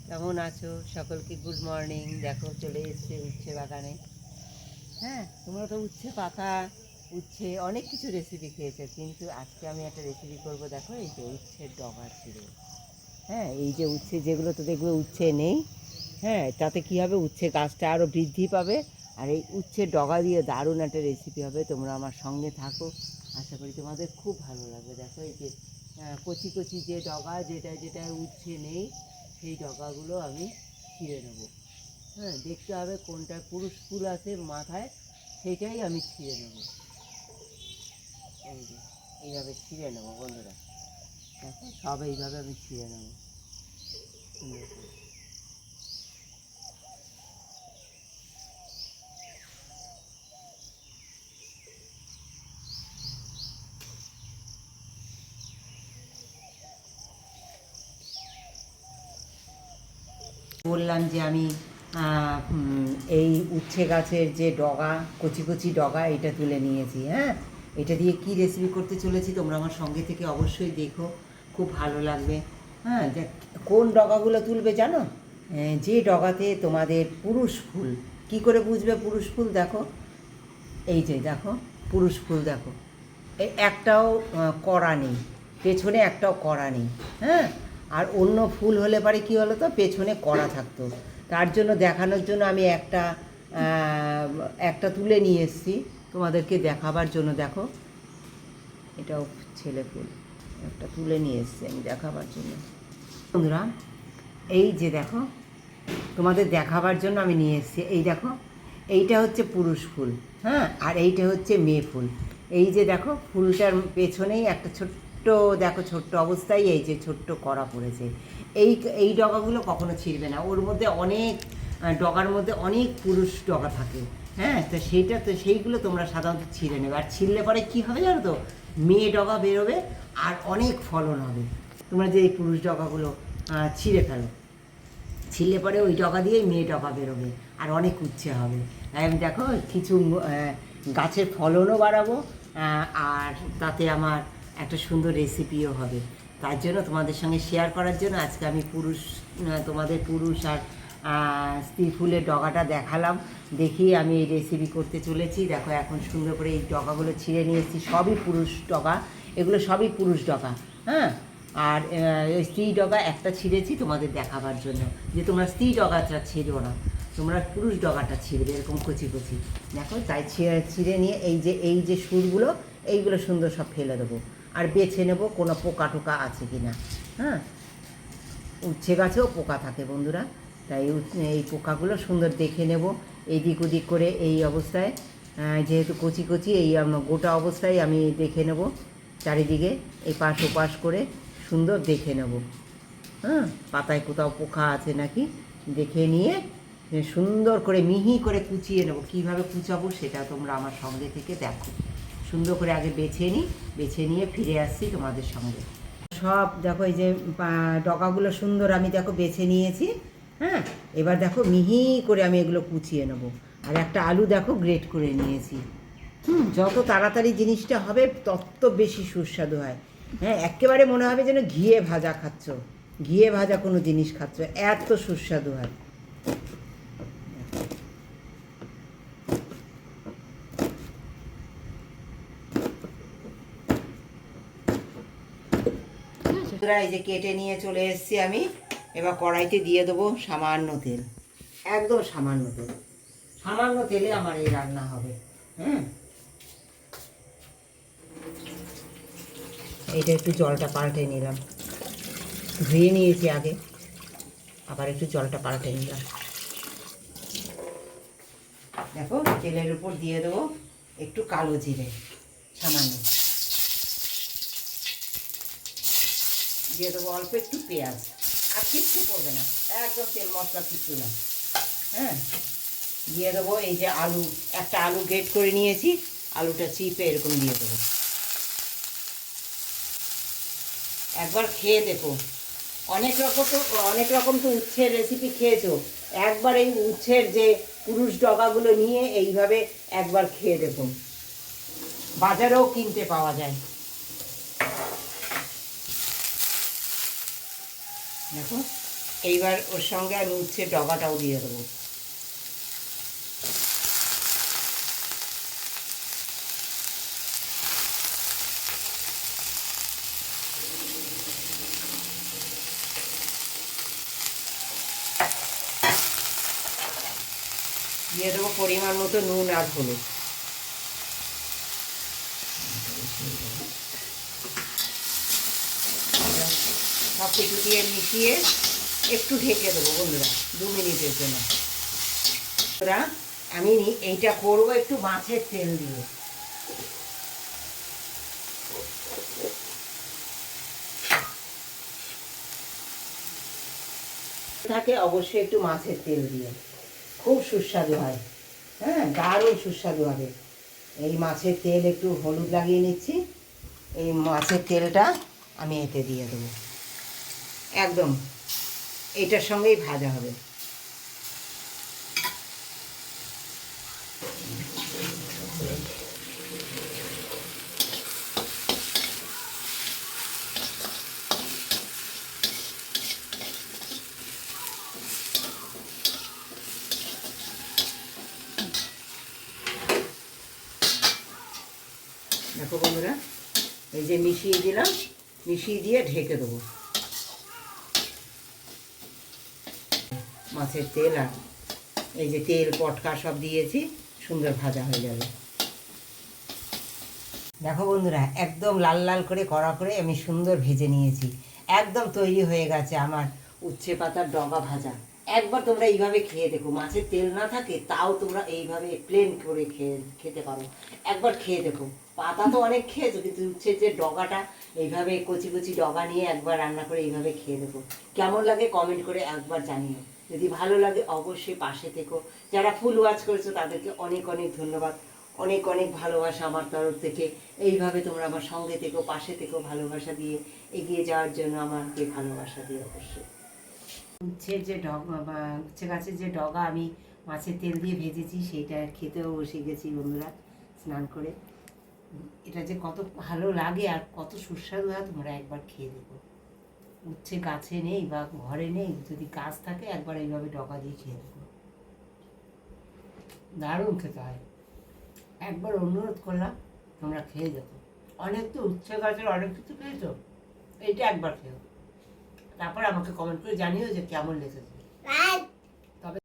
কেমন আছো? সকলকে গুড মর্নিং। দেখো চলে এসছে উচ্ছে বাগানে। হ্যাঁ, তোমরা তো উচ্ছে পাতা, উচ্ছে অনেক কিছু রেসিপি খেয়েছো, কিন্তু আজকে আমি একটা রেসিপি করব। দেখো এই যে উচ্ছের ডগা ছিঁড়ে, হ্যাঁ এই যে উচ্ছে যেগুলো তো দেখবে উচ্ছে নেই, হ্যাঁ তাতে কী হবে, উচ্ছে গাছটা আরও বৃদ্ধি পাবে। আর এই উচ্ছের ডগা দিয়ে দারুণ একটা রেসিপি হবে। তোমরা আমার সঙ্গে থাকো, আশা করি তোমাদের খুব ভালো লাগবে। দেখো এই যে কচি কচি যে ডগা, যেটা যেটা উচ্ছে নেই সেই ডগাগুলো আমি ছিঁড়ে নেবো। হ্যাঁ, দেখতে হবে কোনটা পুরুষ ফুল আছে মাথায়, সেইটাই আমি ছিঁড়ে নেবো। এই যে এইভাবে ছিঁড়ে নেবো বন্ধুরা, দেখো সব এইভাবে আমি ছিঁড়ে নেবো সুন্দর করে। বললাম যে আমি এই উচ্ছে গাছের যে ডগা, কচি কচি ডগা, এটা তুলে নিয়েছি। হ্যাঁ, এটা দিয়ে কি রেসিপি করতে চলেছি তোমরা আমার সঙ্গে থেকে অবশ্যই দেখো, খুব ভালো লাগবে। হ্যাঁ, কোন ডগাগুলো তুলবে জানো? যে ডগাতে তোমাদের পুরুষ ফুল। কি করে বুঝবে পুরুষ ফুল? দেখো এই যে দেখো পুরুষ ফুল, দেখো এই একটাও কড়া নেই, পেছনে একটাও কড়া নেই। হ্যাঁ, আর অন্য ফুল হলে পারে কী হলো, তো পেছনে কড়া থাকতো। তার জন্য দেখানোর জন্য আমি একটা তুলে নিয়ে এসেছি তোমাদেরকে দেখাবার জন্য। দেখো এটাও ছেলে ফুল, একটা তুলে নিয়ে এসেছি আমি দেখাবার জন্য বন্ধুরা। এই যে দেখো তোমাদের দেখাবার জন্য আমি নিয়ে এসেছি। এই দেখো এইটা হচ্ছে পুরুষ ফুল, হ্যাঁ, আর এইটা হচ্ছে মেয়ে ফুল। এই যে দেখো ফুলটার পেছনেই একটা ছোট্ট, দেখো ছোট্ট অবস্থায় এই যে ছোট্ট কড়া পড়েছে। এই এই ডগাগুলো কখনো ছিঁড়বে না, ওর মধ্যে অনেক ডগার মধ্যে অনেক পুরুষ ডগা থাকে। হ্যাঁ, তো সেইগুলো তোমরা সাধারণত ছিঁড়ে নেবে। আর ছিঁড়লে পরে কী হবে জানো তো, মেয়ে ডগা বেরোবে আর অনেক ফলন হবে। তোমরা যে এই পুরুষ ডগাগুলো ছিঁড়ে ফেলো, ছিঁড়লে পরে ওই ডগা দিয়েই মেয়ে ডগা বেরোবে আর অনেক উচ্ছে হবে। তাই আমি দেখো কিছু গাছের ফলনও বাড়াবো, আর তাতে আমার একটা সুন্দর রেসিপিও হবে। তার জন্য তোমাদের সঙ্গে শেয়ার করার জন্য আজকে আমি তোমাদের পুরুষ আর স্ত্রী ফুলের ডগাটা দেখালাম, দেখিয়ে আমি এই রেসিপি করতে চলেছি। দেখো এখন সুন্দর করে এই ডগাগুলো ছিঁড়ে নিয়ে এসেছি, সবই পুরুষ ডগা, এগুলো সবই পুরুষ ডগা। হ্যাঁ, আর স্ত্রী ডগা একটা ছিঁড়েছি তোমাদের দেখাবার জন্য, যে তোমরা স্ত্রী ডগাটা ছিঁড়ো না, তোমরা পুরুষ ডগাটা ছিঁড়বে এরকম কচি কচি। দেখো তাই ছিঁড়ে নিয়ে এই যে সুরগুলো, এইগুলো সুন্দর সব ফেলে দেবো, আর বেছে নেবো কোনো পোকা টোকা আছে কি না। হ্যাঁ, উচ্ছে গাছেও পোকা থাকে বন্ধুরা, তাই এই পোকাগুলো সুন্দর দেখে নেব। এদিক ওদিক করে এই অবস্থায়, যেহেতু কচি কচি, এই গোটা অবস্থায় আমি দেখে নেব চারিদিকে, এই পাশ ওপাশ করে সুন্দর দেখে নেব। হ্যাঁ, পাতায় কোথাও পোকা আছে নাকি দেখে নিয়ে সুন্দর করে মিহি করে কুচিয়ে নেব। কীভাবে কুচাবো সেটা তোমরা আমার সঙ্গে থেকে দেখো। সুন্দর করে আগে বেছে নিয়ে ফিরে আসছি তোমাদের সঙ্গে। সব দেখো এই যে ডগাগুলো সুন্দর আমি দেখো বেছে নিয়েছি। হ্যাঁ, এবার দেখো মিহি করে আমি এগুলো কুচিয়ে নেব। আর একটা আলু দেখো গ্রেট করে নিয়েছি। যত তাড়াতাড়ি জিনিসটা হবে তত বেশি সুস্বাদু হয়। হ্যাঁ, একেবারে মনে হবে যেন ঘিয়ে ভাজা খাচ্ছ, ঘিয়ে ভাজা কোনো জিনিস খাচ্ছ, এত সুস্বাদু হয়। এই যে কেটে নিয়ে চলে এসেছি আমি, এবার কড়াইতে দিয়ে দেবো সামান্য তেল, একদম সামান্য তেল, সামান্য তেলে আমার এই রান্না হবে। হ্যাঁ, এইটা একটু জলটা পাল্টে নিলাম, ধুয়ে নিয়েছি আগে, আবার একটু জলটা পাল্টে নিলাম। দেখো তেলের উপর দিয়ে দেবো একটু কালো জিরে, সামান্য দিয়ে দেবো অল্প একটু পেঁয়াজ, আর কিচ্ছু পড়বে না, একদম তেল মশলা কিছু না। হ্যাঁ, দিয়ে দেবো এই যে আলু, একটা আলু গ্রেট করে নিয়েছি, আলুটা চিপে এরকম দিয়ে দেবো। একবার খেয়ে দেখো, অনেক রকম তো উচ্ছের রেসিপি খেয়েছো, একবার এই উচ্ছের যে পুরুষ ডগাগুলো নিয়ে এইভাবে একবার খেয়ে দেখো, বাজারেও কিনতে পাওয়া যায়। দেখো এইবার ওর সঙ্গে আমি উচ্ছে ডগাটাও দিয়ে দেবো। দিয়ে দেবো পরিমাণ মতো নুন আর হলুদ। সব কিছু দিয়ে মিশিয়ে একটু ঢেকে দেবো বন্ধুরা 2 মিনিটের জন্য। বন্ধুরা আমি এইটা করবো একটু মাছের তেল দিয়ে। থাকে অবশ্যই একটু মাছের তেল দিয়ে, খুব সুস্বাদু হয়। হ্যাঁ, দারুণ সুস্বাদু হবে। এই মাছের তেল একটু হলুদ লাগিয়ে নিচ্ছি, এই মাছের তেলটা আমি এতে দিয়ে দেবো, একদম এটার সঙ্গেই ভাজা হবে। দেখো বন্ধুরা, এই যে মিশিয়ে দিলাম, মিশিয়ে দিয়ে ঢেকে দেবো। মাছের তেল আর এই যে তেল পটকা সব দিয়েছি, সুন্দর ভাজা হয়ে যাবে। দেখো বন্ধুরা, একদম লাল লাল করে কড়া করে আমি সুন্দর ভেজে নিয়েছি। একদম তৈরি হয়ে গেছে আমার উচ্ছে পাতার ডগা ভাজা। একবার তোমরা এইভাবে খেয়ে দেখো, মাছের তেল না থাকে তাও তোমরা এইভাবে প্লেন করে খেতে পারো। একবার খেয়ে দেখো। পাতা তো অনেক খেয়েছো, কিন্তু উচ্ছে যে ডগাটা এইভাবে কচি কচি ডগা নিয়ে একবার রান্না করে এইভাবে খেয়ে দেখো। কেমন লাগে কমেন্ট করে একবার জানিও। যদি ভালো লাগে অবশ্যই পাশে থেকো। যারা ফুল ওয়াচ করেছো তাদেরকে অনেক অনেক ধন্যবাদ, অনেক অনেক ভালোবাসা আমার তরফ থেকে। এইভাবে তোমরা আমার সঙ্গে থেকো, পাশে থেকো, ভালোবাসা দিয়ে এগিয়ে যাওয়ার জন্য আমাকে ভালোবাসা দিয়ে অবশ্যই। উচ্ছের যে ডগা বা উচ্ছে গাছের যে ডগা আমি মাছের তেল দিয়ে ভেজেছি, সেইটা খেতেও বসে গেছি বন্ধুরা স্নান করে। এটা যে কত ভালো লাগে আর কত সুস্বাদু হয় তোমরা একবার খেয়ে দেখো। উচ্ছে গাছে নেই বা ঘরে নেই, যদি গাছ থাকে একবার এইভাবে ডগা দিয়ে খেয়ে দেখো, দারুণ খেতে হয়। একবার অনুরোধ করলাম তোমরা খেয়ে দেখো। অনেক তো উচ্ছে গাছের অনেক কিছু খেয়েছো, এইটা একবার খেও, তারপর আমাকে কমেন্ট করে জানিও যে কেমন লেগেছে।